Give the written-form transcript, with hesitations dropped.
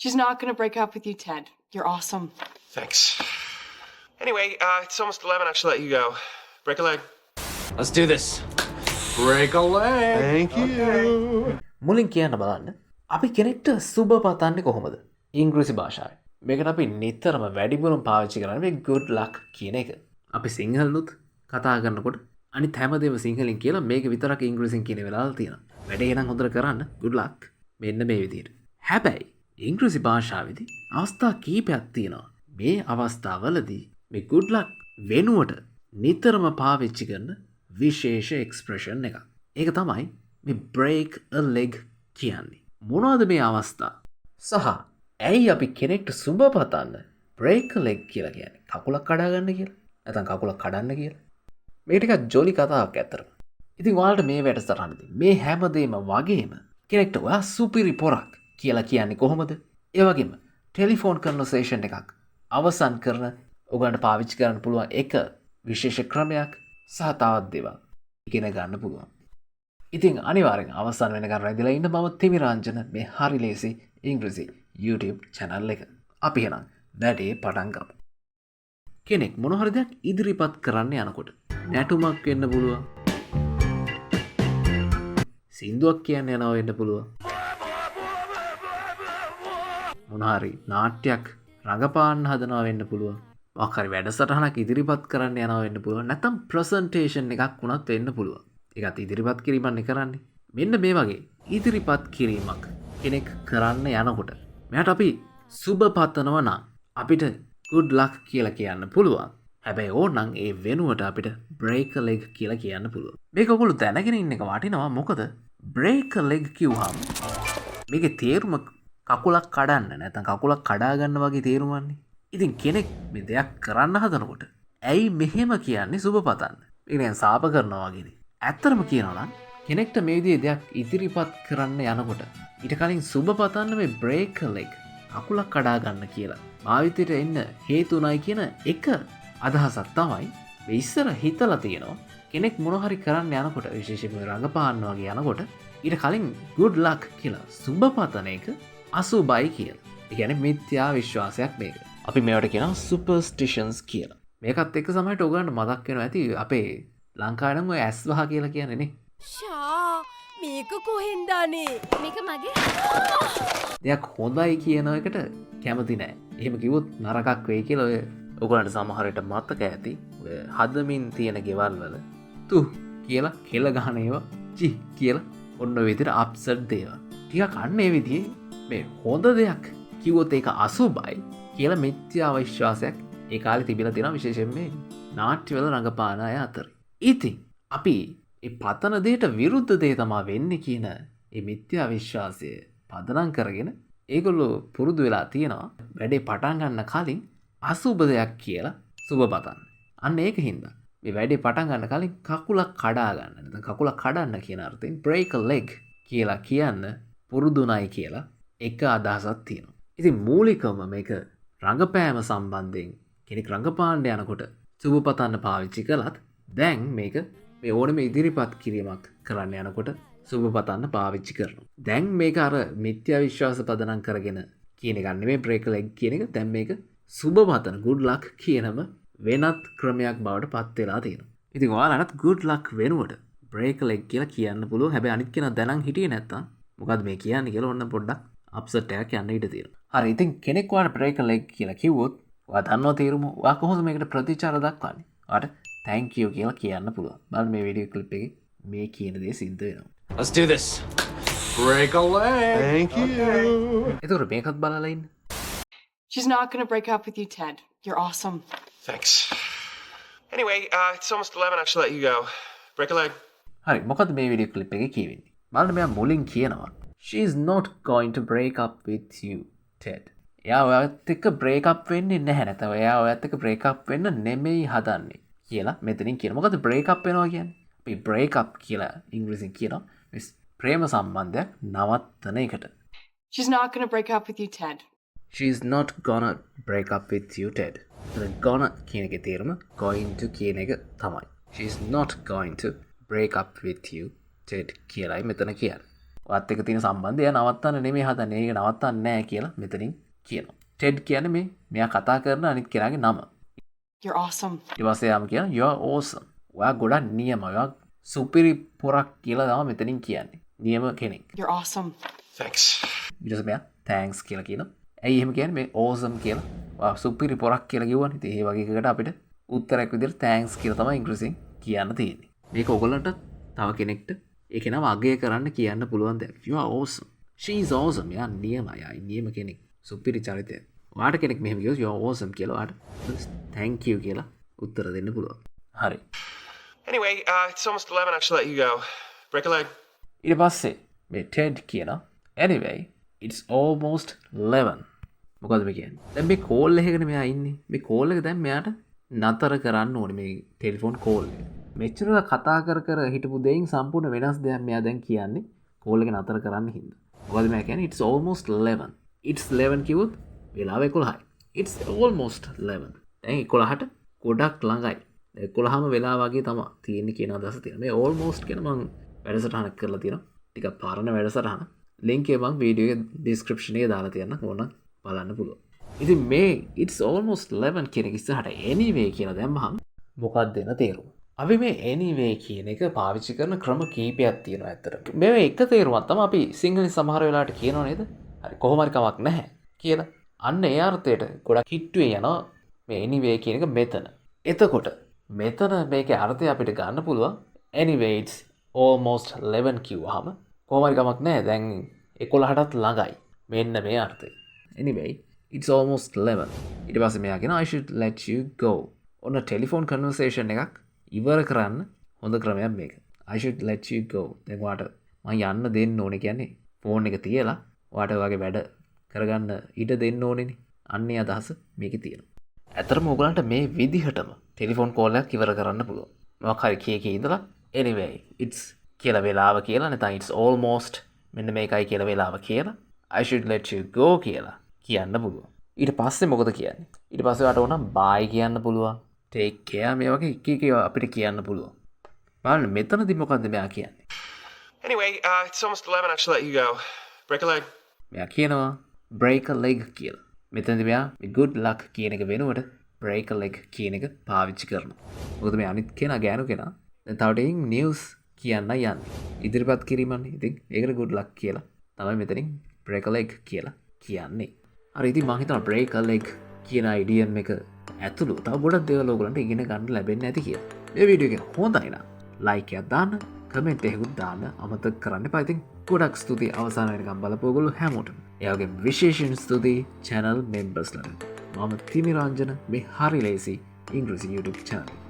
She's not gonna break up with you, Ted. You're awesome. Thanks. Anyway, it's almost 11. I should let you go. Break a leg. Let's do this. Break a leg. Thank you. මුලින් කියන්න බලන්න. අපි කෙනෙක්ට සුබ පතන්නේ කොහොමද? ඉංග්‍රීසි භාෂාවෙන්. මේකට අපි නිතරම වැඩිපුරම පාවිච්චි කරන්නේ මේ good luck කියන එක. අපි සිංහලනුත් කතා කරනකොට අනිත් හැමදේම සිංහලෙන් කියලා මේක විතරක් ඉංග්‍රීසියෙන් කියන වෙලාවල් තියෙනවා. වැඩේ නම් හොඳට කරන්න good luck. මෙන්න මේ විදිහට. හැබැයි ඉංග්‍රීසි භාෂාවේදී අවස්ථා කීපයක් තියෙනවා. මේ අවස්ථාවලදී මේ good luck වෙනුවට නිතරම පාවිච්චි කරන විශේෂ එක්ස්ප්‍රෙෂන් එකක්. ඒක තමයි මේ break a leg කියන්නේ. මොනවද මේ අවස්ථා? සහ ඇයි අපි කෙනෙක්ට සුබ පතන්න break a leg කියලා කියන්නේ? කකුලක් කඩා ගන්න කියලා. නැත්නම් කකුලක් කඩන්න කියලා. මේක ටිකක් ජොලි කතාවක් ඇත්තටම. ඉතින් ඔයාලට මේ වැඩසටහනදී මේ හැමදේම වගේම කෙනෙක්ට ඔයා සුපිරි පොරක් කියලා කියන්නේ කොහොමද? ඒ වගේම ටෙලිෆෝන් කන්වර්සේෂන් එකක් අවසන් කරන ඔයගලන්ට පාවිච්චි කරන්න පුළුවන් එක විශේෂ ක්‍රමයක් සහ තවත් දේවල් ඉගෙන ගන්න පුළුවන්. ඉතින් අනිවාර්යෙන් අවසන් වෙනකන් රැඳිලා ඉන්න මම තිමිර අංජන මේ හරි ලේසි ඉංග්‍රීසි YouTube channel එක. අපි එහෙනම් වැඩේ පටන් ගමු. කෙනෙක් මොන හරි දෙයක් ඉදිරිපත් කරන්න යනකොට නැටුමක් වෙන්න පුළුවන්. සින්දුවක් කියන්න යනවා වෙන්න පුළුවන්. මොන හරි නාට්‍යයක් රඟපාන්න හදනවා වෙන්න පුළුවන්. මොකක් හරි වැඩසටහනක් ඉදිරිපත් කරන්න යනවා වෙන්න පුළුවන්. නැත්නම් ප්‍රසන්ටේෂන් එකක් වුණත් වෙන්න පුළුවන්. ඒකත් ඉදිරිපත් කිරීමක් කරන්නේ. මෙන්න මේ වගේ ඉදිරිපත් කිරීමක් කෙනෙක් කරන්න යනකොට මෙයාට අපි සුබ පතනවා නම් අපිට good luck කියලා කියන්න පුළුවන්. හැබැයි ඕනනම් ඒ වෙනුවට අපිට break a leg කියලා කියන්න පුළුවන්. මේක ඔයගොල්ලෝ දැනගෙන ඉන්න එක වටිනවා. මොකද break a leg කිව්වහම මේකේ තේරුම කකුලක් කඩන්න නැත්නම් කකුලක් කඩා ගන්න වගේ තේරුමන්නේ. ඉතින් කෙනෙක් මේ දෙයක් කරන්න හදනකොට ඇයි මෙහෙම කියන්නේ සුබ පතන්න? ඒ කියන්නේ සාප කරනවා වගේනේ. ඇත්තටම කියනවා නම් කෙනෙක්ට මේ විදිහේ දෙයක් ඉදිරිපත් කරන්න යනකොට ඊට කලින් සුබ පතන්න මේ break a leg කකුලක් කඩා ගන්න කියලා භාවිතයට එන්න හේතුණයි කියන එක අදහසක් තමයි මේ ඉස්සර හිතලා තියෙනවා. කෙනෙක් මොන හරි කරන්න යනකොට විශේෂයෙන්ම රඟපාන්න වගේ යනකොට ඊට කලින් good luck කියලා සුබ පතන එක අසුබයි කියලා. ඒ කියන්නේ මිත්‍යා විශ්වාසයක් මේක. අපි මේවට කියනවා superstitions කියලා. මේකත් එක්ක සමහරට ඔයගලන්ට මතක් වෙනවා ඇති අපේ ලංකාවේ නම් ඔය ඇස් වහ කියලා කියන්නේ නේ. ෂා මේක කොහෙන්ද අනේ? මේක මගේ. දෙයක් හොඳයි කියන එකට කැමති නෑ. එහෙම කිව්වොත් නරකක් වෙයි කියලා ඔය ඔයගලන්ට සමහරට මතක ඇති. ඔය හදමින් තියෙන ගෙවල් වල තු කියලා කෙල ගහන ඒවා චි කියලා ඔන්න ඔය විදිහට අප්සෙට් දේවල්. ටිකක් අන්න ඒ විදිහේ මේ හොඳ දෙයක් කිව්වොත් ඒක අසුබයි කියලා මිත්‍යා විශ්වාසයක් ඒ කාලේ තිබිලා තියෙනවා විශේෂයෙන් මේ නාට්‍යවල රඟපාන අය අතර. ඉතින් අපි මේ පතන දෙයට විරුද්ධ දේ තමයි වෙන්නේ කියන මේ මිත්‍යා විශ්වාසය පදනම් කරගෙන ඒගොල්ලෝ පුරුදු වෙලා තියෙනවා වැඩේ පටන් ගන්න කලින් අසුබ දෙයක් කියලා සුබ පතන්න. අන්න ඒක හින්දා මේ වැඩේ පටන් ගන්න කලින් කකුලක් කඩා ගන්න නැත්නම් කකුලක් කඩන්න කියන අර්ථයෙන් break a leg කියලා කියන්න පුරුදුණයි කියලා එක අදහසක් තියෙනවා. ඉතින් මූලිකවම මේක රංගපෑම සම්බන්ධයෙන් කෙනෙක් රංගපාන්න යනකොට සුබ පතන්න පාවිච්චි කළත් දැන් මේක මේ ඕනෙම ඉදිරිපත් කිරීමක් කරන්න යනකොට සුබ පතන්න පාවිච්චි කරනවා. දැන් මේක අර මිත්‍යා විශ්වාස පදනම් කරගෙන කියන එක නෙමෙයි break a leg කියන එක. දැන් මේක සුබ පතන good luck කියනම වෙනත් ක්‍රමයක් බවට පත් වෙලා තියෙනවා. ඉතින් ඔයාලට good luck වෙනුවට break a leg කියලා කියන්න පුළුවන්. හැබැයි අනිත් කෙනා දැනන් හිටියේ නැත්තම් මොකද්ද මේ කියන්නේ කියලා ඔන්න පොඩ්ඩක් අප්සෙට් එකක් යන්න ඉඩ තියෙනවා. හරි ඉතින් කෙනෙක් ඔයාලට break a leg කියලා කිව්වොත් ඔයා දන්නවා තේරුම. ඔයා කොහොමද මේකට ප්‍රතිචාර දක්වන්නේ? ඔයාට thank you කියලා කියන්න පුළුවන්. බලන්න මේ වීඩියෝ ක්ලිප් එකේ මේ කියන දේ සිද්ධ වෙනවා. Let's do this. Break a leg. Thank you. ඒතකොට මේකත් බලලා ඉන්න. She's not gonna break up with you, Ted. You're awesome. Thanks. Anyway, it's almost 11. I should let you go. Break a leg. හරි මොකද මේ වීඩියෝ ක්ලිප් එකේ කියවෙන්නේ? බලන්න මෙයා මුලින් කියනවා she is not going to break up with you, Ted. එයා ඔයත් එක්ක break up වෙන්නේ නැහැ. නැත්නම් එයා ඔයත් එක්ක break up වෙන්න නෙමෙයි හදන්නේ කියලා මෙතනින් කියනවා. මොකද break up වෙනවා කියන්නේ? අපි break up කියලා ඉංග්‍රීසියෙන් කියනවා මේ ප්‍රේම සම්බන්ධයක් නවත්තන එකට. She's not gonna break up with you, Ted. She is not gonna break up with you, Ted. එතන gonna කියන එකේ තේරුම going to කියන එක තමයි. She is not going to break up with you, Ted කියලායි මෙතන කියන්නේ. වත් එක තියෙන සම්බන්ධය නවත්තන්න නෙමෙයි හදන්නේ. ඒක නවත්තන්නේ නැහැ කියලා මෙතනින් කියනවා. ටෙඩ් කියන්නේ මෙයා කතා කරන අනිත් කෙනාගේ නම. You're awesome. ඊට පස්සේ යාම කියනවා you are awesome. ඔයා ගොඩක් නියම. ඔයා සුපිරි පොරක් කියලා තමයි මෙතනින් කියන්නේ. නියම කෙනෙක්. You're awesome. Thanks. ඊට පස්සේ මෙයා thanks කියලා කියනවා. ඇයි එහෙම කියන්නේ මේ awesome කියලා? ඔයා සුපිරි පොරක් කියලා කිව්වනේ. ඉතින් ඒ වගේ එකකට අපිට උත්තරයක් විදිහට thanks කියලා තමයි ඉංග්‍රීසියෙන් කියන්න තියෙන්නේ. මේක ඔයගොල්ලන්ට තව කෙනෙක්ට ඒ කෙනාව අගය කරන්න කියන්න පුළුවන් දෙයක්. You are awesome. She is awesome. යා නියමයි. නියම කෙනෙක්. සුපිරි චරිතයක්. ඔයාට කෙනෙක් මෙහෙම කිව්වොත් you are awesome කියලා ඔයාට thank you කියලා උත්තර දෙන්න පුළුවන්. හරි. Anyway, it's almost 11. I should let you go. Break a leg. ඊට පස්සේ මේ ටෙඩ් කියනවා anyway it's almost 11. මොකද මේ කියන්නේ? දැන් මේ කෝල් එකකනේ මෙයා ඉන්නේ. මේ කෝල් එක දැන් මෙයාට නතර කරන්න ඕනේ මේ ටෙලිෆෝන් කෝල් එක. මෙච්චර කතා කර හිටපු දෙයින් සම්පූර්ණ වෙනස් දෙයක් මෙයා දැන් කියන්නේ කෝල් එක නතර කරන්න හින්දා. මොකද මෙයා කියන්නේ it's almost 11. it's 11 කිව්වොත් වෙලාව 11යි. it's almost 11. දැන් 11ට ගොඩක් ළඟයි. 11ම වෙලා වගේ තමයි තියෙන්නේ කියන අදහස තියෙනවා. මේ almost කියන මම වැඩසටහනක් කරලා තියෙනවා. ටිකක් පාරන වැඩසටහන. link එක මම වීඩියෝ එකේ description එකේ දාලා තියන්න ඕන බලන්න පුළුවන්. ඉතින් මේ it's almost 11 කියන එක ඉස්සරහට anyway කියලා දැම්මහම මොකක්ද දෙන තේරුම? අපි මේ anyway කියන එක පාවිච්චි කරන ක්‍රම කීපයක් තියෙනවා ඇත්තට. මේ එක තේරුමක් තමයි අපි සිංහලෙන් සමහර වෙලාවට කියනව නේද? හරි කොහොම හරි කමක් නැහැ කියලා. අන්න ඒ අර්ථයට ගොඩක් හිට්ටුවේ යනවා මේ anyway කියන එක මෙතන. එතකොට මෙතන මේකේ අර්ථය අපිට ගන්න පුළුවන් anyway it's almost 11 කිව්වහම කොහොම හරි කමක් නැහැ. දැන් 11ටත් ළඟයි. මෙන්න මේ අර්ථය. anyway it's almost 11. ඊට පස්සේ මෙයා කියනවා I should let you go. ඔන්න ටෙලිෆෝන් කන්වර්සේෂන් එකක් ඉවර කරන්න හොඳ ක්‍රමයක් මේක. I should let you go. දැන් ඔයාට මම යන්න දෙන්න ඕනේ කියන්නේ ෆෝන් එක තියලා ඔයාට ඔයගේ වැඩ කරගන්න ඉඩ දෙන්න ඕනේනේ. අන්නේ අදහස මේකේ තියෙනවා. ඇත්තටම ඔයගලන්ට මේ විදිහටම ටෙලිෆෝන් කෝල් එකක් ඉවර කරන්න පුළුවන්. මොකක් හරි කී ඉඳලා anyway it's කියලා වෙලාව කියලා නැත්නම් it's almost මෙන්න මේකයි කියලා වෙලාව කියලා I should let you go කියලා කියන්න පුළුවන්. ඊට පස්සේ මොකද කියන්නේ? ඊට පස්සේ ඔයාට ඕන bye කියන්න පුළුවන්. take care මේ වගේ එක අපිට කියන්න පුළුවන්. බලන්න මෙතනදී මොකද්ද මෙයා කියන්නේ? Anyway, it's almost 11. I should let you go. Break a leg. මෙයා කියනවා break a leg කියලා. මෙතනදී මෙයා good luck කියන එක වෙනුවට break a leg කියන එක පාවිච්චි කරනවා. මොකද මේ අනිත් කෙනා ගෑනු කෙනා දැන් තව ටිකකින් news කියන්න යන්නේ. ඉදිරිපත් කිරීමන්නේ. ඉතින් ඒකට good luck කියලා තමයි මෙතනින් break a leg කියලා කියන්නේ. හරි ඉතින් මම හිතනවා break a leg කියන idiom එක ඇතුළු තව ගොඩක් දේවල් ඔයගලන්ට ඉගෙන ගන්න ලැබෙන්නේ නැති කියලා. මේ වීඩියෝ එක හොඳයි නම් like එකක් දාන්න, comment එකකුත් දාන්න අමතක කරන්න එපා. ඉතින් ගොඩක් ස්තුතියි අවසාන වෙනකම් බලපු ඔයගොල්ලෝ හැමෝටම. ඒ වගේම විශේෂයෙන් ස්තුතියි channel members ලට. මම තිමිර අංජන මේ හරි ලේසි ඉංග්‍රීසි YouTube channel.